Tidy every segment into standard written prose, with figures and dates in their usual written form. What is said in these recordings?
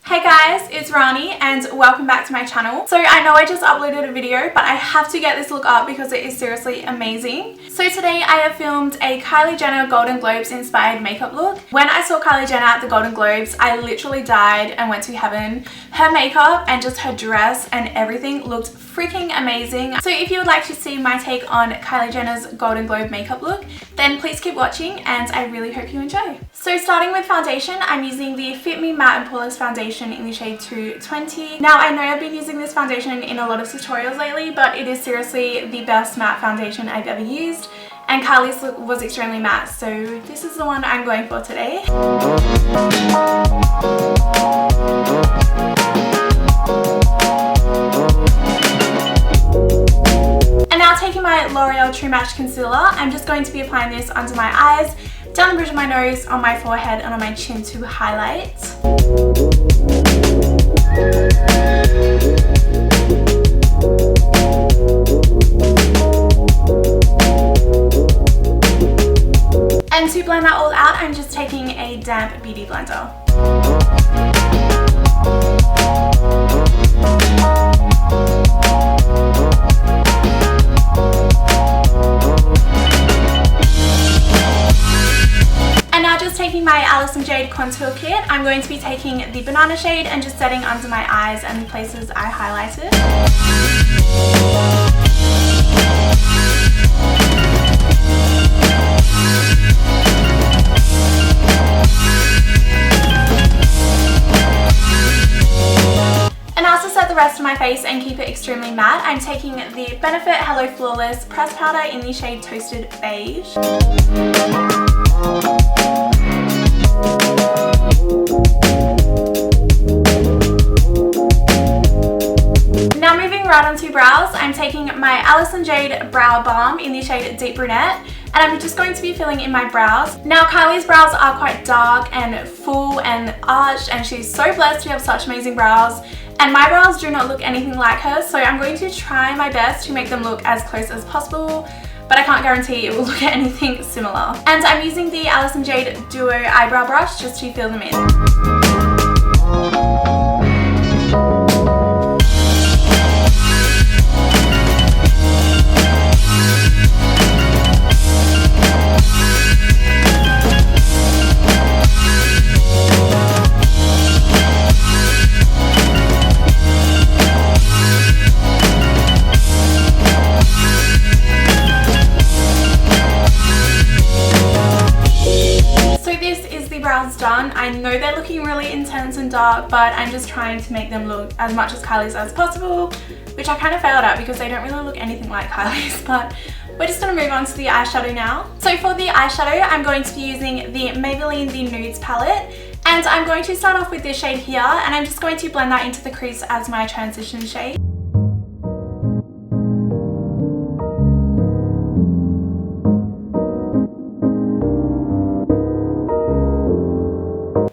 Hey guys, it's Rani and welcome back to my channel. So I know I just uploaded a video, but I have to get this look up because it is seriously amazing. So today I have filmed a Kylie Jenner Golden Globes inspired makeup look. When I saw Kylie Jenner at the Golden Globes, I literally died and went to heaven. Her makeup and just her dress and everything looked freaking amazing. So if you would like to see my take on Kylie Jenner's Golden Globe makeup look, then please keep watching and I really hope you enjoy. So starting with foundation, I'm using the Fit Me Matte and Poreless foundation in the shade 220. Now I know I've been using this foundation in a lot of tutorials lately, but it is seriously the best matte foundation I've ever used. And Kylie's look was extremely matte, so this is the one I'm going for today. And now taking my L'Oreal True Match Concealer, I'm just going to be applying this under my eyes, down the bridge of my nose, on my forehead and on my chin to highlight. And to blend that all out, I'm just taking a damp beauty blender. Taking my Alice & Jade contour kit, I'm going to be taking the banana shade and just setting under my eyes and the places I highlighted. And now to set the rest of my face and keep it extremely matte, I'm taking the Benefit Hello Flawless pressed powder in the shade Toasted Beige. Now moving right onto brows, I'm taking my Alice & Jade Brow Balm in the shade Deep Brunette, and I'm just going to be filling in my brows. Now Kylie's brows are quite dark and full and arched, and she's so blessed to have such amazing brows. And my brows do not look anything like hers, so I'm going to try my best to make them look as close as possible, but I can't guarantee it will look anything similar. And I'm using the Alice & Jade Duo Eyebrow Brush just to fill them in. Brows done. I know they're looking really intense and dark, but I'm just trying to make them look as much as Kylie's as possible, which I kind of failed at because they don't really look anything like Kylie's, but we're just going to move on to the eyeshadow now. So for the eyeshadow, I'm going to be using the Maybelline The Nudes palette, and I'm going to start off with this shade here, and I'm just going to blend that into the crease as my transition shade.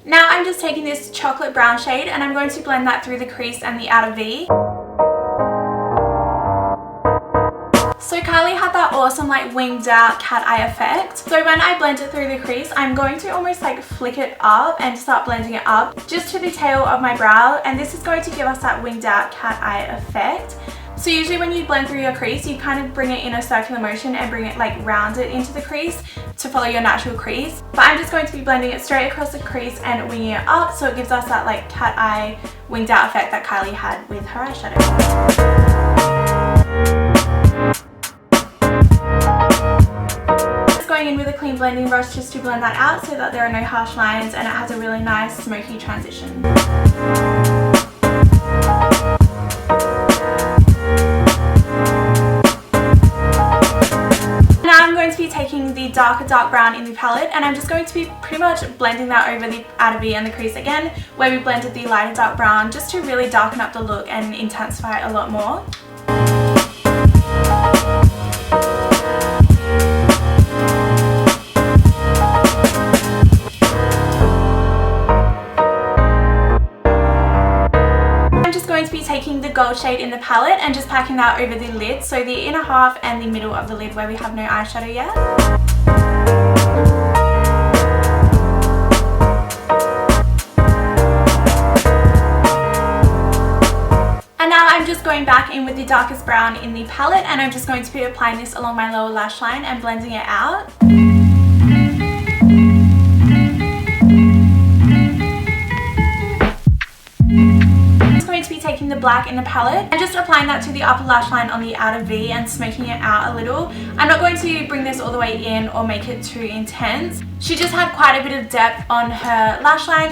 Now I'm just taking this chocolate brown shade and I'm going to blend that through the crease and the outer V. So Kylie had that awesome like winged out cat eye effect. So when I blend it through the crease, I'm going to almost like flick it up and start blending it up just to the tail of my brow, and this is going to give us that winged out cat eye effect. So usually when you blend through your crease, you kind of bring it in a circular motion and bring it like round it into the crease to follow your natural crease. But I'm just going to be blending it straight across the crease and winging it up, so it gives us that like cat eye winged out effect that Kylie had with her eyeshadow. Just going in with a clean blending brush just to blend that out so that there are no harsh lines and it has a really nice smoky transition. Taking the darker dark brown in the palette, and I'm just going to be pretty much blending that over the outer V and the crease again where we blended the lighter dark brown, just to really darken up the look and intensify it a lot more. Taking the gold shade in the palette and just packing that over the lid, so the inner half and the middle of the lid where we have no eyeshadow yet. just going back in with the darkest brown in the palette, and I'm just going to be applying this along my lower lash line and blending it out. To be taking the black in the palette and just applying that to the upper lash line on the outer V and smoking it out a little. I'm not going to bring this all the way in or make it too intense. She just had quite a bit of depth on her lash line.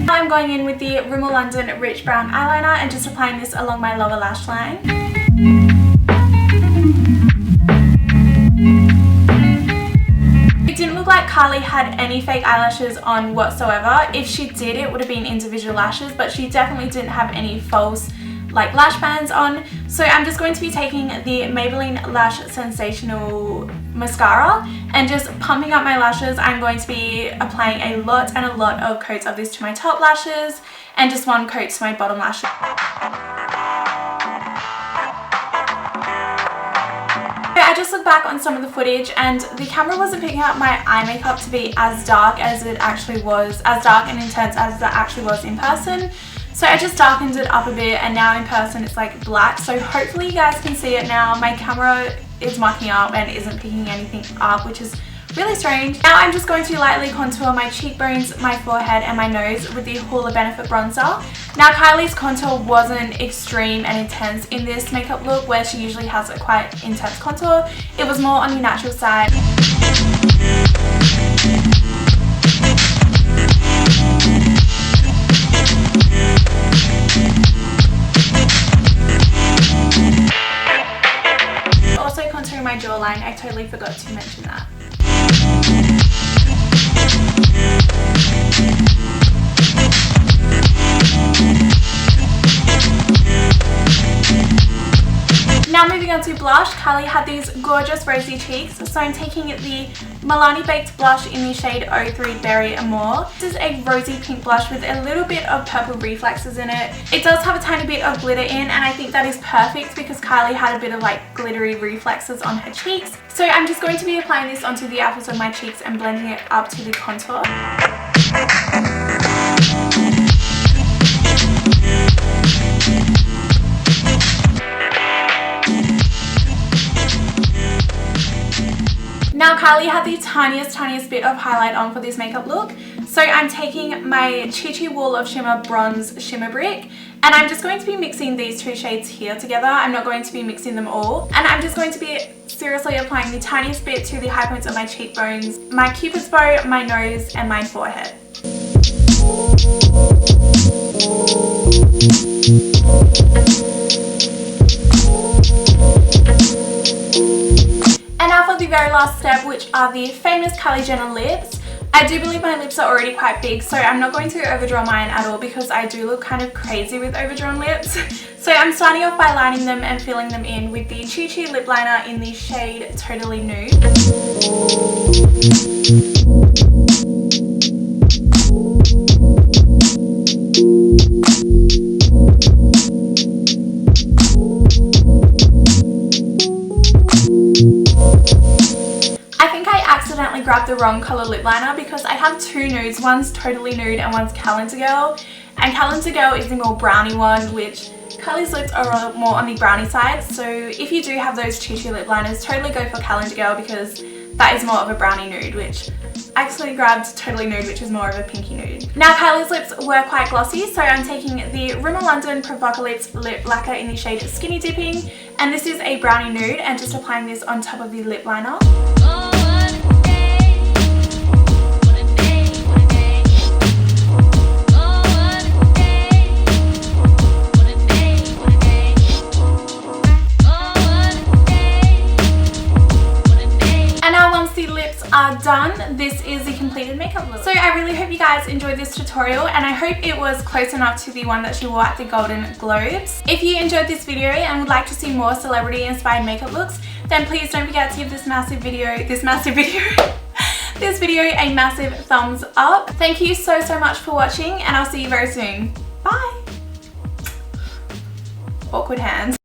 Now I'm going in with the Rimmel London Rich Brown Eyeliner and just applying this along my lower lash line. It didn't look like Kylie had any fake eyelashes on whatsoever. If she did, it would have been individual lashes, but she definitely didn't have any false like lash bands on. So I'm just going to be taking the Maybelline Lash Sensational mascara and just pumping up my lashes. I'm going to be applying a lot of coats of this to my top lashes and just one coat to my bottom lashes. I just looked back on some of the footage and the camera wasn't picking up my eye makeup to be as dark as it actually was, as dark and intense as that actually was in person. So I just darkened it up a bit, and now in person it's like black. So hopefully you guys can see it now. My camera is mucking up and isn't picking anything up, which is really strange. Now I'm just going to lightly contour my cheekbones, my forehead and my nose with the Hoola Benefit bronzer. Now Kylie's contour wasn't extreme and intense in this makeup look where she usually has a quite intense contour. It was more on the natural side. Also contouring my jawline, I totally forgot to mention that. Now moving on to blush, Kylie had these gorgeous rosy cheeks, so I'm taking the Milani Baked blush in the shade 03 Berry Amore. This is a rosy pink blush with a little bit of purple reflexes in it. It does have a tiny bit of glitter in, and I think that is perfect because Kylie had a bit of like glittery reflexes on her cheeks. So I'm just going to be applying this onto the apples of my cheeks and blending it up to the contour. Now Kylie had the tiniest bit of highlight on for this makeup look. So I'm taking my Chi Chi Wall of Shimmer Bronze Shimmer Brick, and I'm just going to be mixing these two shades here together. I'm not going to be mixing them all. And I'm just going to be seriously applying the tiniest bit to the high points of my cheekbones, my cupid's bow, my nose and my forehead. And now for the very last step, which are the famous Kylie Jenner lips. I do believe my lips are already quite big, so I'm not going to overdraw mine at all because I do look kind of crazy with overdrawn lips. So I'm starting off by lining them and filling them in with the Chi Chi lip liner in the shade Totally Nude. Accidentally grabbed the wrong color lip liner because I have two nudes. One's Totally Nude and one's Calendar Girl. And Calendar Girl is the more brownie one, which Kylie's lips are more on the brownie side. So if you do have those Chi Chi lip liners, totally go for Calendar Girl because that is more of a brownie nude, which I actually grabbed Totally Nude, which is more of a pinky nude. Now Kylie's lips were quite glossy, so I'm taking the Rimmel London Provocalips Lip Lacquer in the shade Skinny Dipping, and this is a brownie nude, and just applying this on top of the lip liner. Are done, this is the completed makeup look. So I really hope you guys enjoyed this tutorial, and I hope it was close enough to the one that she wore at the Golden Globes. If you enjoyed this video and would like to see more celebrity inspired makeup looks, then please don't forget to give this video a massive thumbs up. Thank you so much for watching, and I'll see you very soon. Bye. Awkward hands.